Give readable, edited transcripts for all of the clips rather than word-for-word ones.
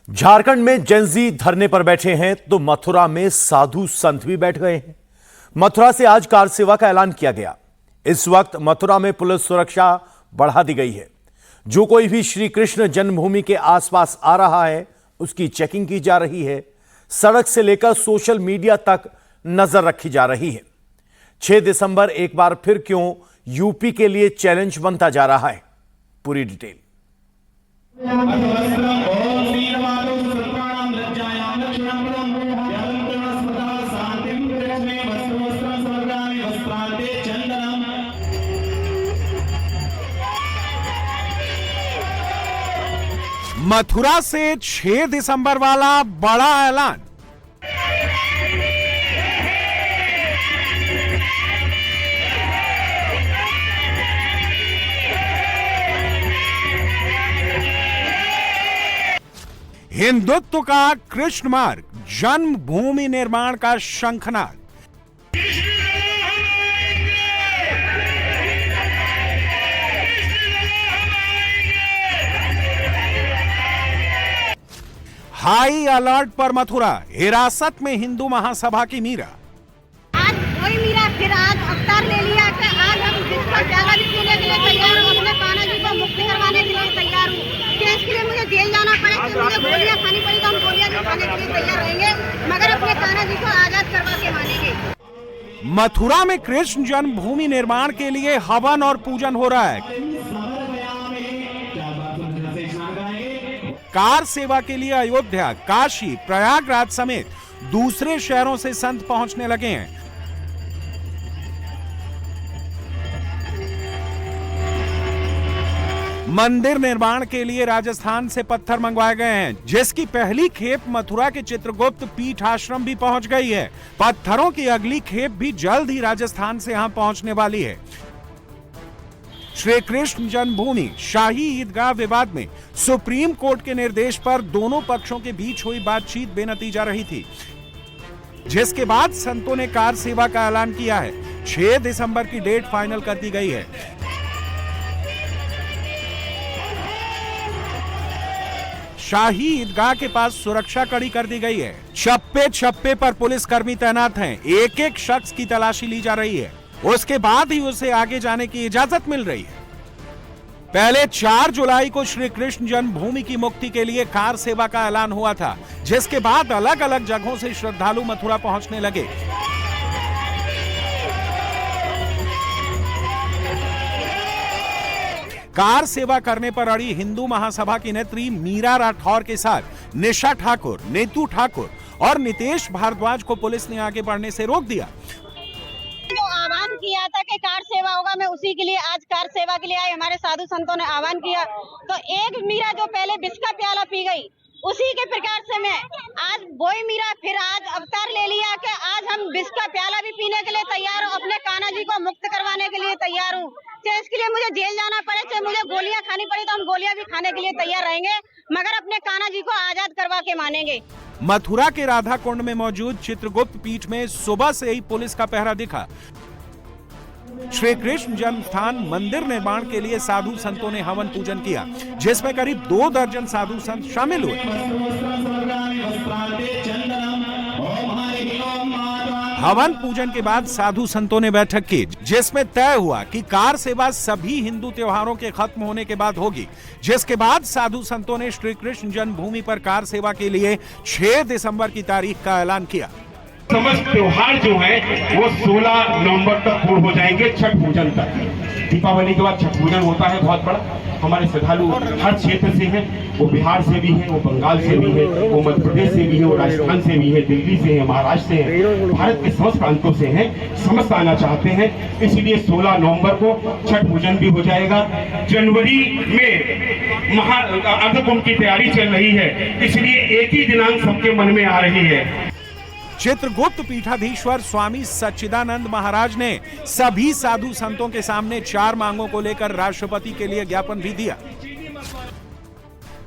झारखंड में जेंजी धरने पर बैठे हैं तो मथुरा में साधु संत भी बैठ गए हैं। मथुरा से आज कार सेवा का ऐलान किया गया। इस वक्त मथुरा में पुलिस सुरक्षा बढ़ा दी गई है। जो कोई भी श्री कृष्ण जन्मभूमि के आसपास आ रहा है उसकी चेकिंग की जा रही है। सड़क से लेकर सोशल मीडिया तक नजर रखी जा रही है। 6 दिसंबर एक बार फिर क्यों यूपी के लिए चैलेंज बनता जा रहा है, पूरी डिटेल। मथुरा से 6 दिसंबर वाला बड़ा ऐलान। हिंदुत्व का कृष्ण मार्ग, जन्मभूमि निर्माण का शंखनाद। हाई अलर्ट पर मथुरा, हिरासत में हिंदू महासभा की मीरा। आज वही मीरा फिर आज अवतार ले लिया कि आज हम जिसका प्याला भी पीने के लिए तैयार हूँ, अपने कान्हा जी को मुक्ति करवाने के लिए तैयार हूँ। कि इसके लिए मुझे जेल जाना पड़े, कि मुझे गोलियां खानी पड़ी तो हम गोलियां भी खाने के लिए तैयार रहेंगे, मगर अपने कान्हा जी को आजाद करवा के मानेंगे। मथुरा में कृष्ण जन्मभूमि निर्माण के लिए हवन और पूजन हो रहा है। कार सेवा के लिए अयोध्या, काशी, प्रयागराज समेत दूसरे शहरों से संत पहुंचने लगे हैं। मंदिर निर्माण के लिए राजस्थान से पत्थर मंगवाए गए हैं, जिसकी पहली खेप मथुरा के चित्रगुप्त पीठ आश्रम भी पहुंच गई है। पत्थरों की अगली खेप भी जल्द ही राजस्थान से यहां पहुंचने वाली है। श्री कृष्ण जन्मभूमि शाही ईदगाह विवाद में सुप्रीम कोर्ट के निर्देश पर दोनों पक्षों के बीच हुई बातचीत बेनतीजा रही थी, जिसके बाद संतों ने कार सेवा का ऐलान किया है। 6 दिसंबर की डेट फाइनल कर दी गई है। शाही ईदगाह के पास सुरक्षा कड़ी कर दी गई है। चप्पे चप्पे पर पुलिसकर्मी तैनात हैं। एक एक शख्स की तलाशी ली जा रही है। उसके बाद ही उसे आगे जाने की इजाजत मिल रही है। पहले 4 जुलाई को श्री कृष्ण जन्मभूमि की मुक्ति के लिए कार सेवा का ऐलान हुआ था, जिसके बाद अलग अलग जगहों से श्रद्धालु मथुरा पहुंचने लगे। कार सेवा करने पर अड़ी हिंदू महासभा की नेत्री मीरा राठौर के साथ निशा ठाकुर, नेतू ठाकुर और नितेश भारद्वाज को पुलिस ने आगे बढ़ने से रोक दिया। जो आह्वान किया था कि कार सेवा होगा, मैं उसी के लिए आज कार सेवा के लिए आए। हमारे साधु संतों ने आह्वान किया तो एक मीरा जो पहले विष का प्याला पी गई, उसी के प्रकार से मैं आज वही मीरा फिर आज अवतार ले लिया कि आज हम विष का प्याला भी पीने के लिए तैयार हूँ, अपने कान्हा जी को मुक्त करवाने के लिए तैयार हूँ। चाहे इसके लिए मुझे जेल जाना पड़े, चाहे मुझे गोलियां खानी पड़ी तो हम गोलियां भी खाने के लिए तैयार रहेंगे, मगर अपने कान्हा जी को आजाद करवा के मानेंगे। मथुरा के राधा कुंड में मौजूद चित्रगुप्त पीठ में सुबह से ही पुलिस का पहरा दिखा। श्री कृष्ण जन्म स्थान मंदिर निर्माण के लिए साधु संतों ने हवन पूजन किया, जिसमें करीब 2 दर्जन साधु संत शामिल हुए। हवन पूजन के बाद साधु संतों ने बैठक की, जिसमें तय हुआ कि कार सेवा सभी हिंदू त्योहारों के खत्म होने के बाद होगी, जिसके बाद साधु संतों ने श्री कृष्ण जन्मभूमि पर कार सेवा के लिए 6 दिसंबर की तारीख का ऐलान किया। समस्त त्योहार जो है वो 16 नवंबर तक पूर्ण हो जाएंगे, छठ पूजन तक। दीपावली के बाद छठ पूजन होता है बहुत बड़ा। हमारे श्रद्धालु हर क्षेत्र से हैं, वो बिहार से भी हैं, वो बंगाल से भी हैं, वो मध्य प्रदेश से भी है, वो राजस्थान से भी है, दिल्ली से है, महाराष्ट्र से है, भारत के समस्त प्रांतों से हैं, समस्त आना चाहते हैं। इसलिए 16 नवंबर को छठ पूजन भी हो जाएगा। जनवरी में अर्धकुंभ की तैयारी चल रही है, इसलिए एक ही दिनांक सबके मन में आ रही है। चित्रगुप्त पीठाधीश्वर स्वामी सच्चिदानंद महाराज ने सभी साधु संतों के सामने 4 मांगों को लेकर राष्ट्रपति के लिए ज्ञापन भी दिया।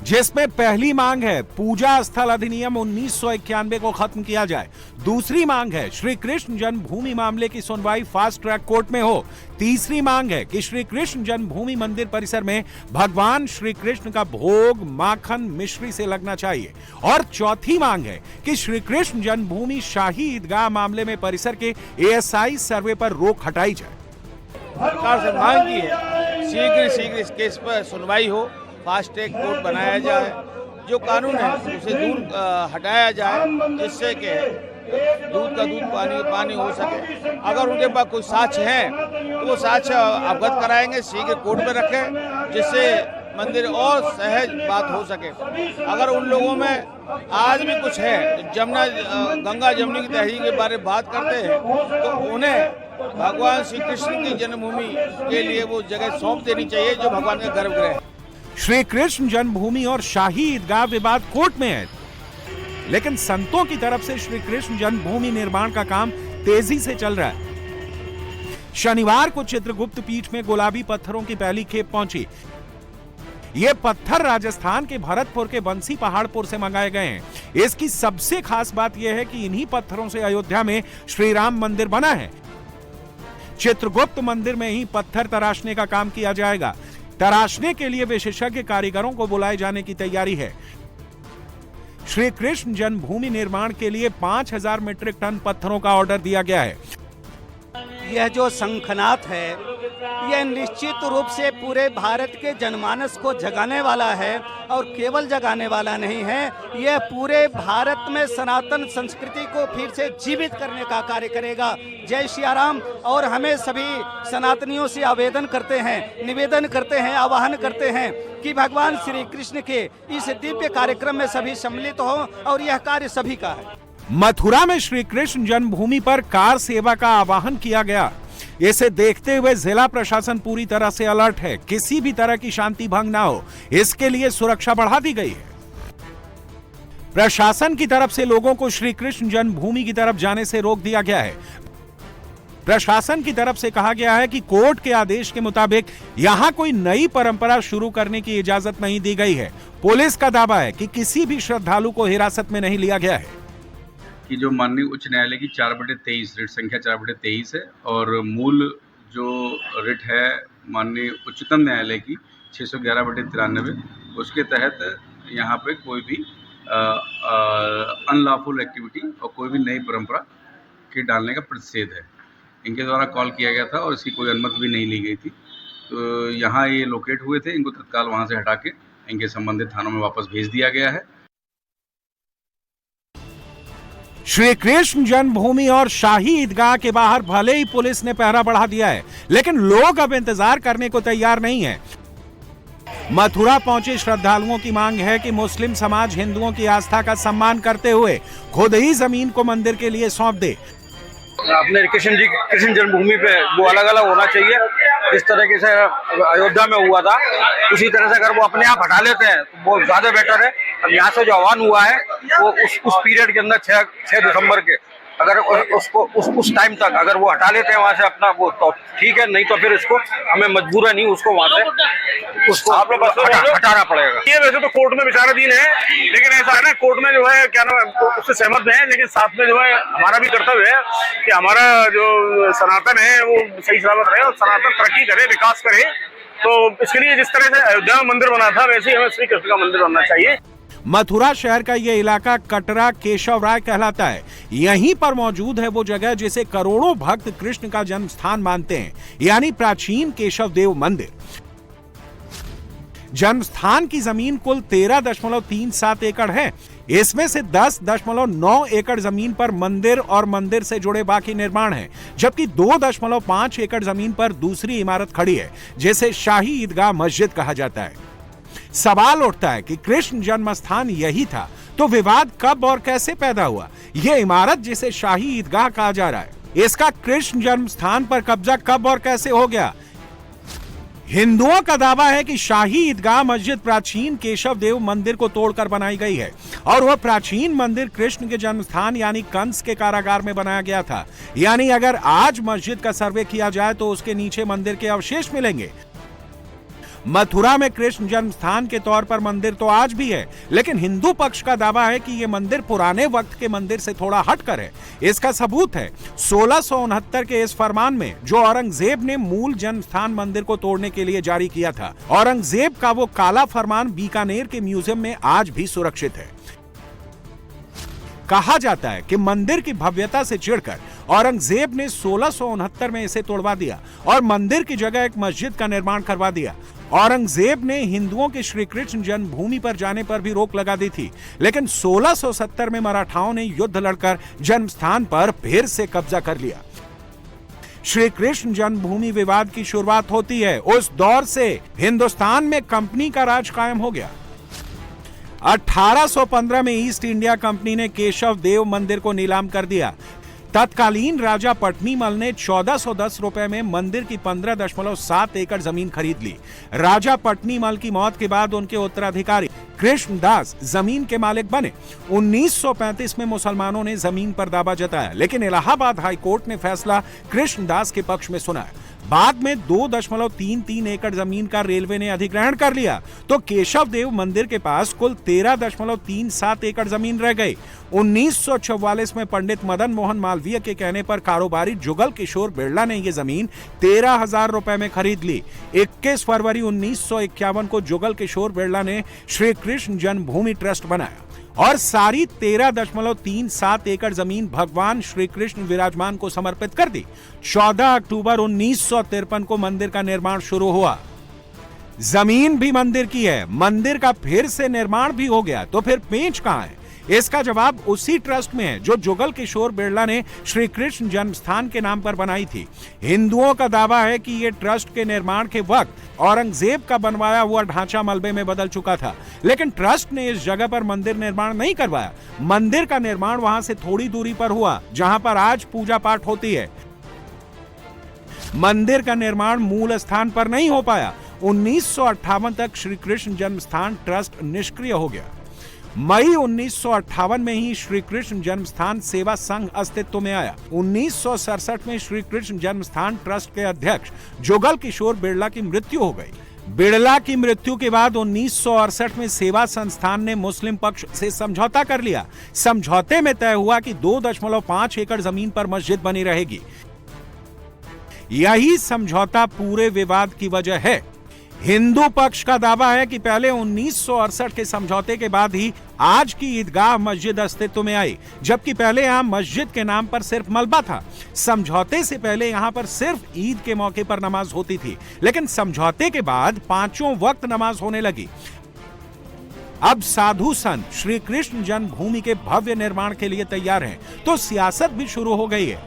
जिसमें पहली मांग है पूजा स्थल अधिनियम 1991 को खत्म किया जाए। दूसरी मांग है श्री कृष्ण जन्मभूमि मामले की सुनवाई फास्ट ट्रैक कोर्ट में हो। तीसरी मांग है कि श्री कृष्ण जन्मभूमि मंदिर परिसर में भगवान श्री कृष्ण का भोग माखन मिश्री से लगना चाहिए। और चौथी मांग है कि श्री कृष्ण जन्मभूमि शाही ईदगाह मामले में परिसर के ASI सर्वे पर रोक हटाई जाए। सरकार से मांग की है शीघ्र इस केस पर सुनवाई हो, फास्ट ट्रैक कोर्ट बनाया जाए, जो कानून है उसे दूर हटाया जाए, जिससे कि दूध का दूध पानी का पानी हो सके। अगर उनके पास कोई साक्ष्य है तो वो साक्ष्य अवगत कराएंगे, शीघ्र कोर्ट में रखें, जिससे मंदिर और सहज बात हो सके। अगर उन लोगों में आज भी कुछ है तो गंगा जमुनी की तहजीब के बारे में बात करते हैं, तो उन्हें भगवान श्री कृष्ण की जन्मभूमि के लिए वो जगह सौंप देनी चाहिए जो भगवान का गर्भगृह है। श्री कृष्ण जन्मभूमि और शाही ईदगाह विवाद कोर्ट में है, लेकिन संतों की तरफ से श्री कृष्ण जन्मभूमि निर्माण का काम तेजी से चल रहा है। शनिवार को चित्रगुप्त पीठ में गुलाबी पत्थरों की पहली खेप पहुंची। ये पत्थर राजस्थान के भरतपुर के बंसी पहाड़पुर से मंगाए गए हैं। इसकी सबसे खास बात यह है कि इन्हीं पत्थरों से अयोध्या में श्री राम मंदिर बना है। चित्रगुप्त मंदिर में ही पत्थर तराशने का काम किया जाएगा। तराशने के लिए विशेषज्ञ कारीगरों को बुलाए जाने की तैयारी है। श्री कृष्ण जन्मभूमि निर्माण के लिए 5000 मीट्रिक टन पत्थरों का ऑर्डर दिया गया है। यह जो शंखनाद है, यह निश्चित रूप से पूरे भारत के जनमानस को जगाने वाला है, और केवल जगाने वाला नहीं है, यह पूरे भारत में सनातन संस्कृति को फिर से जीवित करने का कार्य करेगा। जय सिया राम। और हमें सभी सनातनियों से आवेदन करते हैं, निवेदन करते हैं, आह्वान करते हैं कि भगवान श्री कृष्ण के इस दिव्य कार्यक्रम में सभी सम्मिलित हों, और यह कार्य सभी का है। मथुरा में श्री कृष्ण जन्मभूमि पर कार सेवा का आह्वान किया गया। इसे देखते हुए जिला प्रशासन पूरी तरह से अलर्ट है। किसी भी तरह की शांति भंग ना हो, इसके लिए सुरक्षा बढ़ा दी गई है। प्रशासन की तरफ से लोगों को श्री कृष्ण जन्मभूमि की तरफ जाने से रोक दिया गया है। प्रशासन की तरफ से कहा गया है कि कोर्ट के आदेश के मुताबिक यहां कोई नई परंपरा शुरू करने की इजाजत नहीं दी गई है। पुलिस का दावा है कि किसी भी श्रद्धालु को हिरासत में नहीं लिया गया है। कि जो माननीय उच्च न्यायालय की 4/23 रिट संख्या 4/23 है, और मूल जो रिट है माननीय उच्चतम न्यायालय की 611/93, उसके तहत यहाँ पे कोई भी अनलॉफुल एक्टिविटी और कोई भी नई परंपरा के डालने का प्रतिषेध है। इनके द्वारा कॉल किया गया था और इसकी कोई अनुमति भी नहीं ली गई थी। तो यहाँ ये लोकेट हुए थे, इनको तत्काल वहाँ से हटा के इनके संबंधित थानों में वापस भेज दिया गया है। श्री कृष्ण जन्मभूमि और शाही ईदगाह के बाहर भले ही पुलिस ने पहरा बढ़ा दिया है, लेकिन लोग अब इंतजार करने को तैयार नहीं है। मथुरा पहुंचे श्रद्धालुओं की मांग है कि मुस्लिम समाज हिंदुओं की आस्था का सम्मान करते हुए खुद ही जमीन को मंदिर के लिए सौंप दे। अपने कृष्ण जन्मभूमि पे वो अलग अलग होना चाहिए। जिस तरीके से अयोध्या में हुआ था, उसी तरह से अगर वो अपने आप हटा लेते हैं तो बहुत ज्यादा बेटर है। अब यहाँ से जो आह्वान हुआ है वो उस पीरियड के अंदर 6 दिसंबर के, अगर उसको उस टाइम तक अगर वो हटा लेते हैं वहाँ से अपना, वो तो ठीक है, नहीं तो फिर इसको हमें मजबूर नहीं उसको वहाँ से उसको हटाना पड़ेगा। ये वैसे तो कोर्ट में विचाराधीन है, लेकिन ऐसा है ना, कोर्ट में जो है क्या नाम है उससे सहमत है, लेकिन साथ में जो है हमारा भी कर्तव्य है कि हमारा जो सनातन है वो सही सलामत रहे और सनातन तरक्की करे, विकास करे। तो इसके लिए जिस तरह से अयोध्या में मंदिर बना था, वैसे ही हमें श्री कृष्ण का मंदिर बनना चाहिए। मथुरा शहर का यह इलाका कटरा केशव राय कहलाता है। यहीं पर मौजूद है वो जगह जिसे करोड़ों भक्त कृष्ण का जन्म स्थान मानते हैं, यानी प्राचीन केशव देव मंदिर। जन्म स्थान की जमीन कुल 13.37 एकड़ है। इसमें से 10.9 एकड़ जमीन पर मंदिर और मंदिर से जुड़े बाकी निर्माण हैं, जबकि 2.5 एकड़ जमीन पर दूसरी इमारत खड़ी है, जिसे शाही ईदगाह मस्जिद कहा जाता है। सवाल उठता है कि कृष्ण जन्म स्थान यही था, तो विवाद कब और कैसे पैदा हुआ? यह इमारत जिसे शाही ईदगाह कहा जा रहा है, इसका कृष्ण जन्म स्थान पर कब्जा कब और कैसे हो गया? हिंदुओं का दावा है कि शाही ईदगाह मस्जिद प्राचीन केशव देव मंदिर को तोड़कर बनाई गई है, और वह प्राचीन मंदिर कृष्ण के जन्म स्थान यानी कंस के कारागार में बनाया गया था। यानी अगर आज मस्जिद का सर्वे किया जाए तो उसके नीचे मंदिर के अवशेष मिलेंगे। मथुरा में कृष्ण जन्म स्थान के तौर पर मंदिर तो आज भी है, लेकिन हिंदू पक्ष का दावा है कि यह मंदिर पुराने वक्त के मंदिर से थोड़ा हटकर है। इसका सबूत है 1669 के इस फरमान में, जो औरंगजेब ने मूल जन्म स्थान मंदिर को तोड़ने के लिए जारी किया था। औरंगजेब का वो काला फरमान बीकानेर के म्यूजियम में आज भी सुरक्षित है। कहा जाता है कि मंदिर की भव्यता से चिढ़कर औरंगजेब ने 1669 में इसे तोड़वा दिया और मंदिर की जगह एक मस्जिद का निर्माण करवा दिया। औरंगजेब ने हिंदुओं के श्री कृष्ण जन्मभूमि पर जाने पर भी रोक लगा दी थी, लेकिन 1670 में मराठाओं ने युद्ध लड़कर जन्म स्थान पर फिर से कब्जा कर लिया। श्री कृष्ण जन्मभूमि विवाद की शुरुआत होती है। उस दौर से हिंदुस्तान में कंपनी का राज कायम हो गया। 1815 में ईस्ट इंडिया कंपनी ने केशव देव मंदिर को नीलाम कर दिया। तत्कालीन राजा पटनीमल ने 1410 रुपए में मंदिर की 15.7 एकड़ जमीन खरीद ली। राजा पटनीमल की मौत के बाद उनके उत्तराधिकारी कृष्णदास जमीन के मालिक बने। 1935 में मुसलमानों ने जमीन पर दावा जताया, लेकिन इलाहाबाद हाईकोर्ट ने फैसला कृष्णदास के पक्ष में सुनाया। बाद में 2.33 एकड़ जमीन का रेलवे ने अधिग्रहण कर लिया, तो केशव देव मंदिर के पास कुल 13.37 एकड़ जमीन रह गई। 1944 में पंडित मदन मोहन मालवीय के कहने पर कारोबारी जुगल किशोर बिरला ने यह जमीन 13,000 रुपए में खरीद ली। 21 फरवरी 1951 को जुगल किशोर बिरला ने श्री कृष्ण जन्मभूमि ट्रस्ट बनाया और सारी 13.37 एकड़ जमीन भगवान श्री कृष्ण विराजमान को समर्पित कर दी। 14 अक्टूबर 1953 को मंदिर का निर्माण शुरू हुआ। जमीन भी मंदिर की है, मंदिर का फिर से निर्माण भी हो गया, तो फिर पेंच कहां है? इसका जवाब उसी ट्रस्ट में है जो जुगल किशोर बिरला ने श्री कृष्ण जन्म स्थान के नाम पर बनाई थी। हिंदुओं का दावा है कि यह ट्रस्ट के निर्माण के वक्त औरंगजेब का बनवाया हुआ ढांचा मलबे में बदल चुका था, लेकिन ट्रस्ट ने इस जगह पर मंदिर निर्माण नहीं करवाया। मंदिर का निर्माण वहां से थोड़ी दूरी पर हुआ, जहां पर आज पूजा पाठ होती है। मंदिर का निर्माण मूल स्थान पर नहीं हो पाया। 1958 तक श्री कृष्ण जन्म स्थान ट्रस्ट निष्क्रिय हो गया। मई 1958 में ही श्री कृष्ण जन्म स्थान सेवा संघ अस्तित्व में आया। 1967 में श्री कृष्ण जन्म स्थान ट्रस्ट के अध्यक्ष जुगल किशोर बिरला की मृत्यु हो गई। बिरला की मृत्यु के बाद 1968 में सेवा संस्थान ने मुस्लिम पक्ष से समझौता कर लिया। समझौते में तय हुआ कि 2.5 एकड़ जमीन पर मस्जिद बनी रहेगी। यही समझौता पूरे विवाद की वजह है। हिंदू पक्ष का दावा है कि पहले 1968 के समझौते के बाद ही आज की ईदगाह मस्जिद अस्तित्व में आई, जबकि पहले यहां मस्जिद के नाम पर सिर्फ मलबा था। समझौते से पहले यहां पर सिर्फ ईद के मौके पर नमाज होती थी, लेकिन समझौते के बाद 5 वक्त नमाज होने लगी। अब साधु संत श्री कृष्ण जन्मभूमि के भव्य निर्माण के लिए तैयार हैं, तो सियासत भी शुरू हो गई है।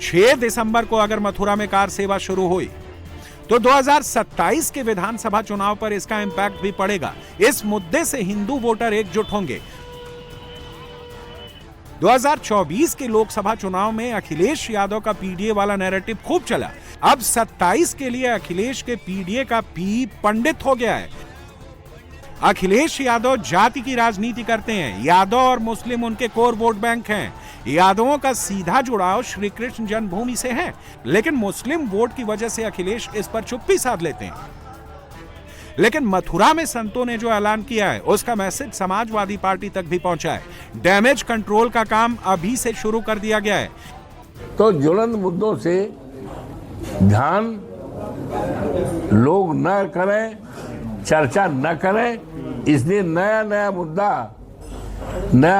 6 दिसंबर को अगर मथुरा में कार सेवा शुरू हुई तो 2027 के विधानसभा चुनाव पर इसका इंपैक्ट भी पड़ेगा। इस मुद्दे से हिंदू वोटर एकजुट होंगे। 2024 के लोकसभा चुनाव में अखिलेश यादव का पीडीए वाला नैरेटिव खूब चला। अब 27 के लिए अखिलेश के पीडीए का पी पंडित हो गया है। अखिलेश यादव जाति की राजनीति करते हैं। यादव और मुस्लिम उनके कोर वोट बैंक हैं। यादवों का सीधा जुड़ाव श्री कृष्ण जन्मभूमि से है, लेकिन मुस्लिम वोट की वजह से अखिलेश इस पर चुप्पी साध लेते हैं। लेकिन मथुरा में संतों ने जो ऐलान किया है, उसका मैसेज समाजवादी पार्टी तक भी पहुंचा है। डैमेज कंट्रोल का काम अभी से शुरू कर दिया गया है। तो ज्वलंत मुद्दों से ध्यान लोग न करें, चर्चा न करें, इसलिए नया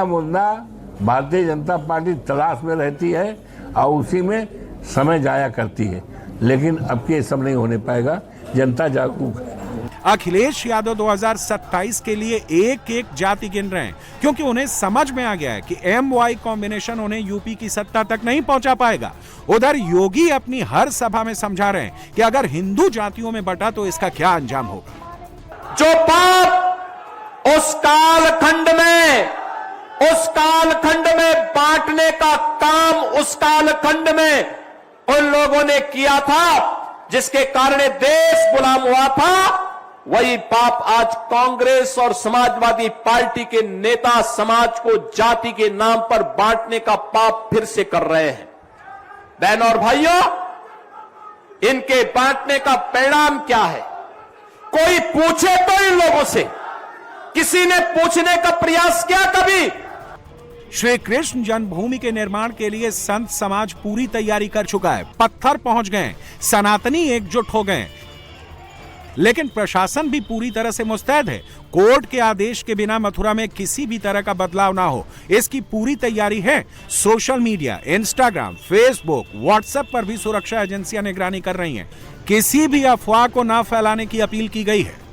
मुद्दा भारतीय जनता पार्टी तलाश में रहती है और उसी में समय जाया करती है। लेकिन अब के सब नहीं होने पाएगा, जनता जागरूक है। अखिलेश यादव 2027 के लिए एक एक जाति गिन रहे हैं, क्योंकि उन्हें समझ में आ गया है कि MY कॉम्बिनेशन उन्हें यूपी की सत्ता तक नहीं पहुंचा पाएगा। उधर योगी अपनी हर सभा में समझा रहे हैं कि अगर हिंदू जातियों में बटा तो इसका क्या अंजाम होगा। जो पाप उस कालखंड में बांटने का काम उस कालखंड में उन लोगों ने किया था, जिसके कारण देश गुलाम हुआ था, वही पाप आज कांग्रेस और समाजवादी पार्टी के नेता समाज को जाति के नाम पर बांटने का पाप फिर से कर रहे हैं। बहनों और भाइयों, इनके बांटने का परिणाम क्या है? कोई पूछे तो इन लोगों से, किसी ने पूछने का प्रयास किया कभी? श्री कृष्ण जन्मभूमि के निर्माण के लिए संत समाज पूरी तैयारी कर चुका है। पत्थर पहुंच गए, सनातनी एकजुट हो गए, लेकिन प्रशासन भी पूरी तरह से मुस्तैद है। कोर्ट के आदेश के बिना मथुरा में किसी भी तरह का बदलाव ना हो, इसकी पूरी तैयारी है। Social media, Instagram, Facebook, WhatsApp पर भी सुरक्षा एजेंसियां निगरानी कर रही हैं। किसी भी अफवाह को ना फैलाने की अपील की गई है।